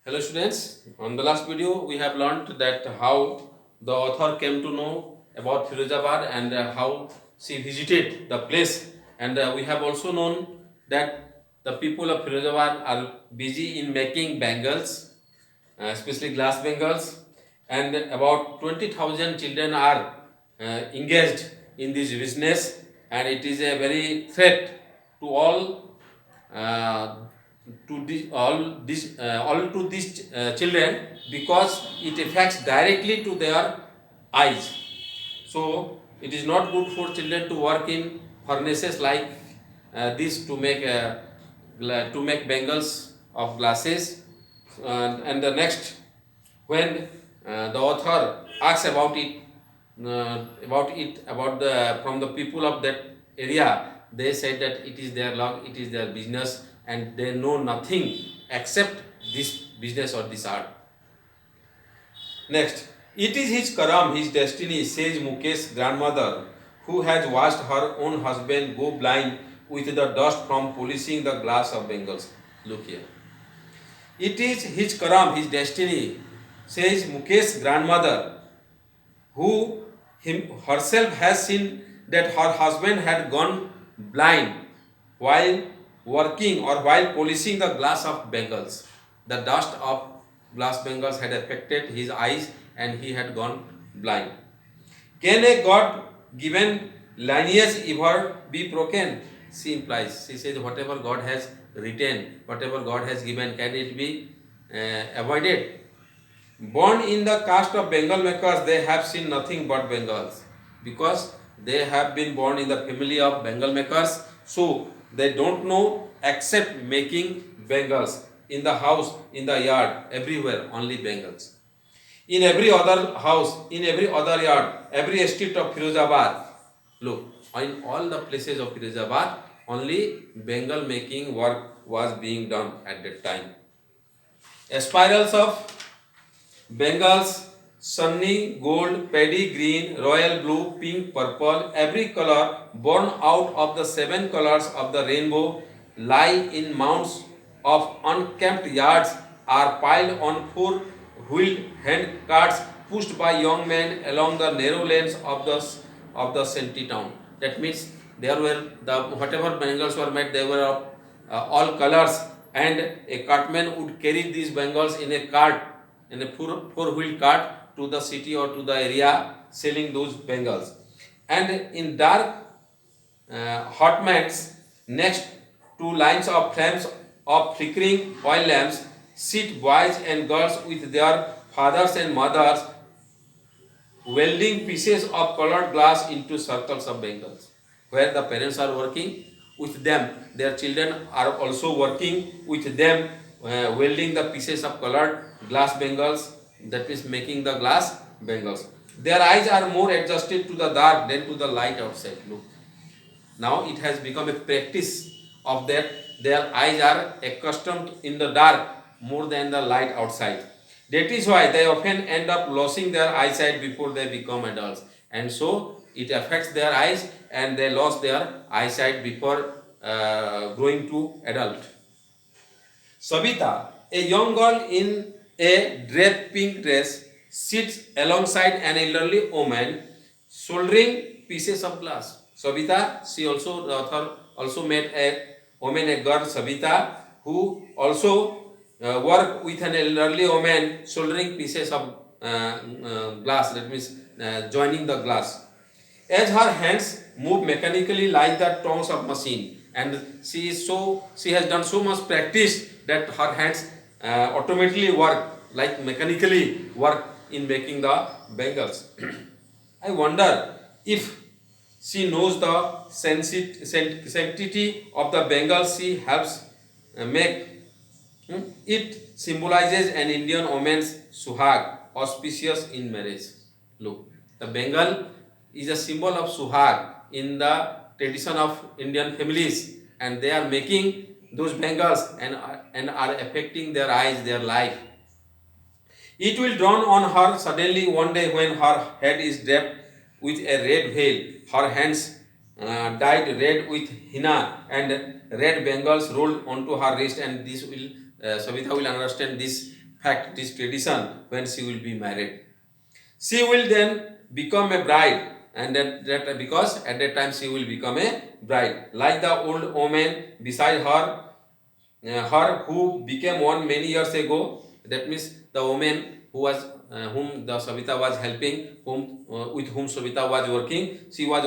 Hello students, on the last video we have learned that how the author came to know about Firozabad and how she visited the place, and we have also known that the people of Firozabad are busy in making bangles, especially glass bangles, and about 20,000 children are engaged in this business, and it is a very threat to uh, all to these children, because it affects directly to their eyes. So it is not good for children to work in furnaces like this to make bangles of glasses. And the next, when the author asks about the from the people of that area, they said that it is their luck, it is their business, and they know nothing except this business or this art. Next, it is his karam, his destiny, says Mukesh's grandmother, who has watched her own husband go blind with the dust from polishing the glass of Bengals. Look here. It is his karam, his destiny, says Mukesh's grandmother, who herself has seen that her husband had gone blind while working or while polishing the glass of Bengals. The dust of glass Bengals had affected his eyes and he had gone blind. Can a God given lineage ever be broken? She implies. She says, whatever God has written, whatever God has given, can it be avoided? Born in the caste of Bengal makers, they have seen nothing but Bengals, because they have been born in the family of Bengal makers, so they don't know except making Bengals in the house, in the yard, everywhere, only Bengals. In every other house, in every other yard, every estate of Firozabad, look, in all the places of Firozabad, only Bengal making work was being done at that time. Spirals of Bengals, sunny, gold, paddy green, royal blue, pink, purple, every color born out of the seven colors of the rainbow lie in mounds of unkempt yards, are piled on four-wheeled hand carts pushed by young men along the narrow lanes of the shanty town. That means there were the whatever Bengals were made, they were of all colors, and a cartman would carry these Bengals in a cart, in a four-wheeled cart, to the city or to the area selling those Bengals. And in dark hot mats next to lines of flames of flickering oil lamps sit boys and girls with their fathers and mothers, welding pieces of colored glass into circles of Bengals. Where the parents are working with them, their children are also working with them, welding the pieces of colored glass Bengals, that is making the glass Bengals. Their eyes are more adjusted to the dark than to the light outside. Look, now it has become a practice of that their eyes are accustomed in the dark more than the light outside. That is why they often end up losing their eyesight before they become adults, and so it affects their eyes and they lost their eyesight before growing to adult. Sabita, a young girl in a draped pink dress, sits alongside an elderly woman soldering pieces of glass. Sabita, she also, the author also met a woman, a girl, Sabita, who also worked with an elderly woman soldering pieces of glass, that means joining the glass. As her hands move mechanically like the tongues of machine, and she has done so much practice that her hands automatically work, like mechanically work in making the bangles. I wonder if she knows the sanctity of the bangles she helps make. It symbolizes an Indian woman's suhag, auspicious in marriage. Look, the Bengal is a symbol of suhag in the tradition of Indian families, and they are making those Bengals and are affecting their eyes, their life. It will dawn on her suddenly one day when her head is draped with a red veil, her hands dyed red with henna, and red bangles rolled onto her wrist. And this will Savita will understand this fact, it is tradition when she will be married. She will then become a bride, and that because at that time she will become a bride, like the old woman beside her, her who became one many years ago. That means the woman who was whom the Savita was helping, whom with whom Savita was working. She had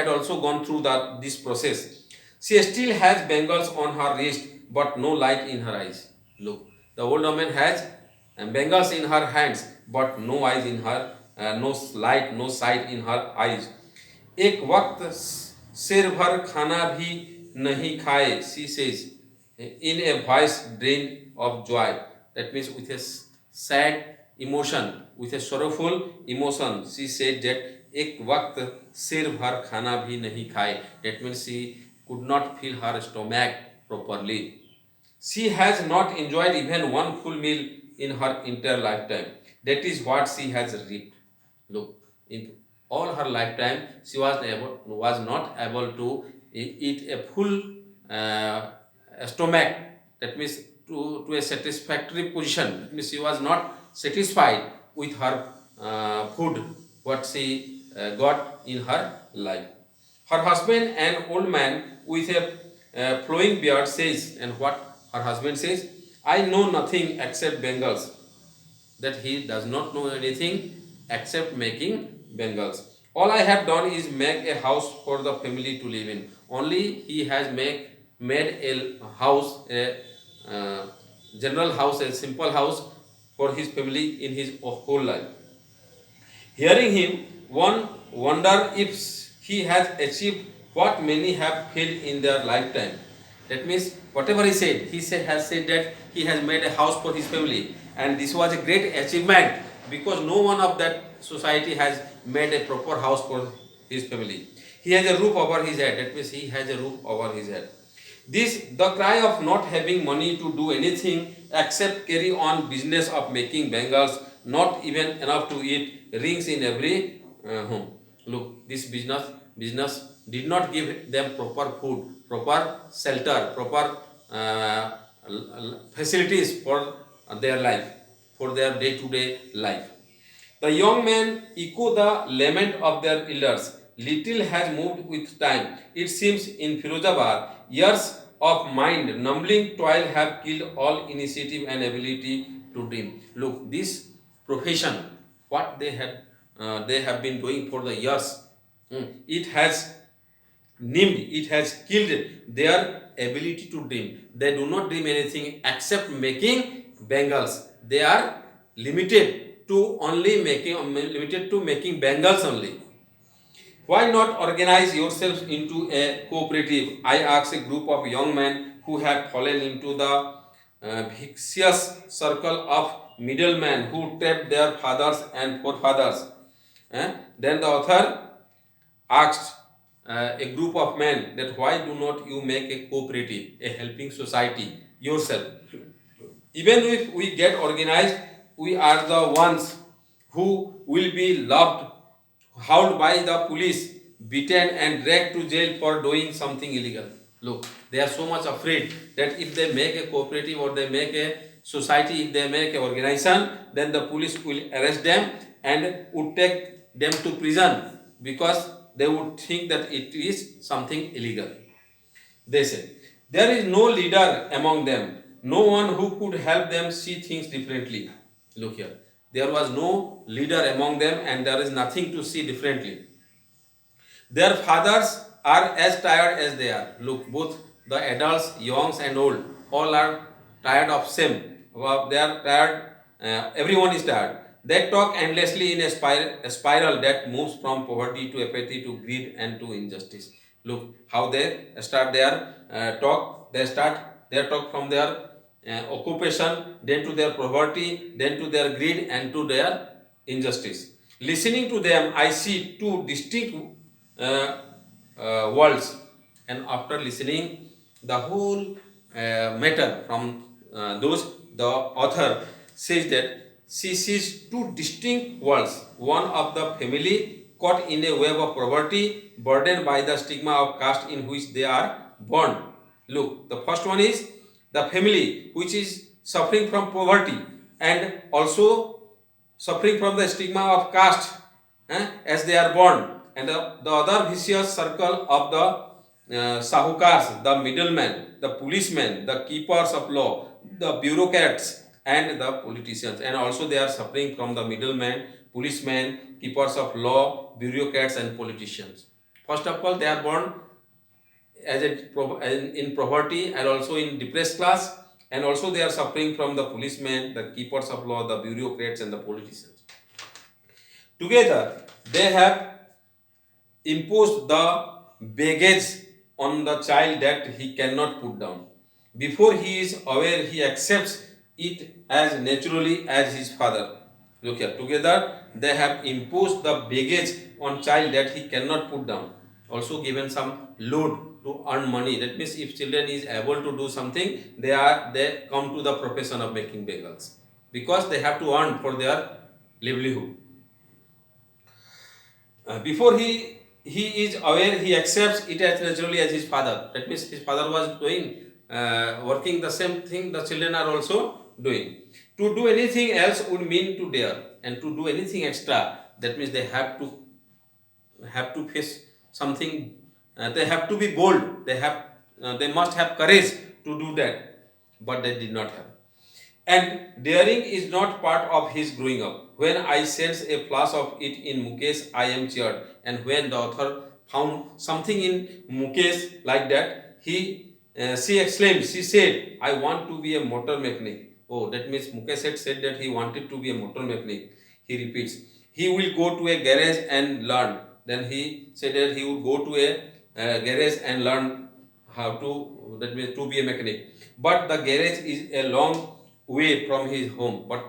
also gone through this process. She still has bangles on her wrist, but no light in her eyes. Look, the old woman has bangles in her hands, but no eyes in her, no light, no sight in her eyes. एक वक्त सिर भर खाना भी नहीं खाए, she says in a voice drained of joy. That means with a sad emotion, with a sorrowful emotion, she said that एक वक्त सिर भर खाना भी नहीं खाए. That means she could not fill her stomach properly. She has not enjoyed even one full meal in her entire lifetime. That is what she has reaped. Look, in all her lifetime, she was not able to eat a full stomach. That means to a satisfactory position. That means she was not satisfied with her food, what she got in her life. Her husband, an old man with a flowing beard, says, and what her husband says, I know nothing except bangles. That he does not know anything except making bangles. All I have done is make a house for the family to live in. Only he has made a house, a general house, a simple house for his family in his whole life. Hearing him, one wonder if he has achieved what many have failed in their lifetime. That means whatever has said that he has made a house for his family, and this was a great achievement because no one of that society has made a proper house for his family. He has a roof over his head. That means he has a roof over his head. The cry of not having money to do anything except carry on business of making bangles, not even enough to eat, rings in every home. Look, this business did not give them proper food, proper shelter, proper facilities for their life, for their day-to-day life. The young men echo the lament of their elders. Little has moved with time. It seems in Firozabad, years of mind numbing toil have killed all initiative and ability to dream. Look, this profession, what they have been doing for the years, it has it has killed their ability to dream. They do not dream anything except making bangles. They are limited to making bangles only. Why not organize yourselves into a cooperative? I asked a group of young men who had fallen into the vicious circle of middlemen who trapped their fathers and forefathers. Then the author asked a group of men that why do not you make a cooperative, a helping society yourself? Even if we get organized, we are the ones who will be loved, held by the police, beaten and dragged to jail for doing something illegal. Look, they are so much afraid that if they make a cooperative or they make a society, if they make an organization, then the police will arrest them and would take them to prison because they would think that it is something illegal. They say, there is no leader among them, no one who could help them see things differently. Look here, there was no leader among them and there is nothing to see differently. Their fathers are as tired as they are. Look, both the adults, youngs and old, all are tired of same. They are tired, everyone is tired. They talk endlessly in a spiral that moves from poverty to apathy to greed and to injustice. Look how they start their talk. They start their talk from their occupation, then to their poverty, then to their greed and to their injustice. Listening to them, I see two distinct worlds, and after listening the whole matter from the author says that she sees two distinct worlds, one of the family caught in a web of poverty, burdened by the stigma of caste in which they are born. Look, the first one is the family which is suffering from poverty, and also suffering from the stigma of caste as they are born, and the other vicious circle of the sahukars, the middlemen, the policemen, the keepers of law, the bureaucrats, and the politicians, and also they are suffering from the middlemen, policemen, keepers of law, bureaucrats, and politicians. First of all, they are born as in poverty and also in depressed class, and also they are suffering from the policemen, the keepers of law, the bureaucrats, and the politicians. Together, they have imposed the baggage on the child that he cannot put down. Before he is aware, he accepts it as naturally as his father. Look here, together they have imposed the baggage on child that he cannot put down. Also given some load to earn money. That means if children is able to do something, they come to the profession of making bagels because they have to earn for their livelihood. Before he is aware, he accepts it as naturally as his father. That means his father was doing working the same thing the children are also doing. To do anything else would mean to dare, and to do anything extra, that means they have to face something. They have to be bold. They must have courage to do that, but they did not have. And daring is not part of his growing up. When I sense a flash of it in Mukesh, I am cheered. And when the author found something in Mukesh like that, she exclaimed, she said, I want to be a motor mechanic. Oh, that means Mukesh had said that he wanted to be a motor mechanic. He repeats, he will go to a garage and learn. Then he said that he would go to a garage and learn how to, that means to be a mechanic. But the garage is a long way from his home, but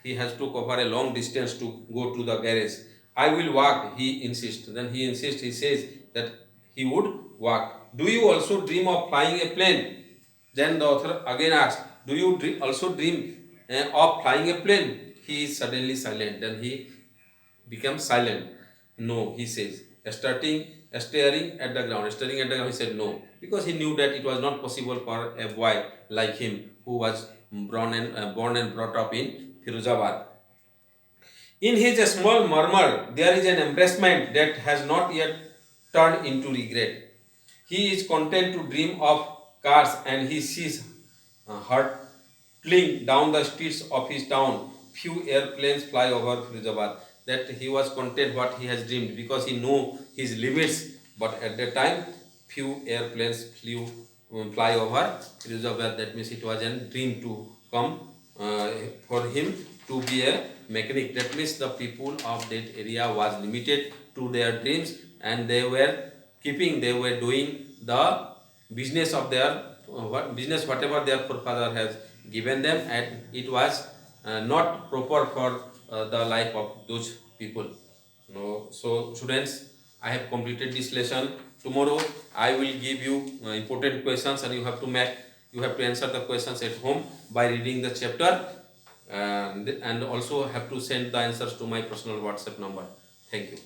he has to cover a long distance to go to the garage. I will walk, he insists. Then he insists, he says that he would walk. Do you also dream of flying a plane? Then the author again asks, do you also dream of flying a plane? He is suddenly silent. Then he becomes silent. No, he says, staring at the ground. Staring at the ground, he said no, because he knew that it was not possible for a boy like him who was born and brought up in Firozabad. In his small murmur, there is an embarrassment that has not yet turned into regret. He is content to dream of cars, and he sees hurtling down the streets of his town. Few airplanes fly over Firozabad. That he was content what he has dreamed because he knew his limits. But at that time, few airplanes fly over Firozabad. That means it was a dream to come for him to be a mechanic. That means the people of that area was limited to their dreams, and they were doing the business of their whatever their forefather has given them, and it was not proper for the life of those people. No, so students, I have completed this lesson. Tomorrow I will give you important questions, and you have to answer the questions at home by reading the chapter, and also have to send the answers to my personal WhatsApp number. Thank you.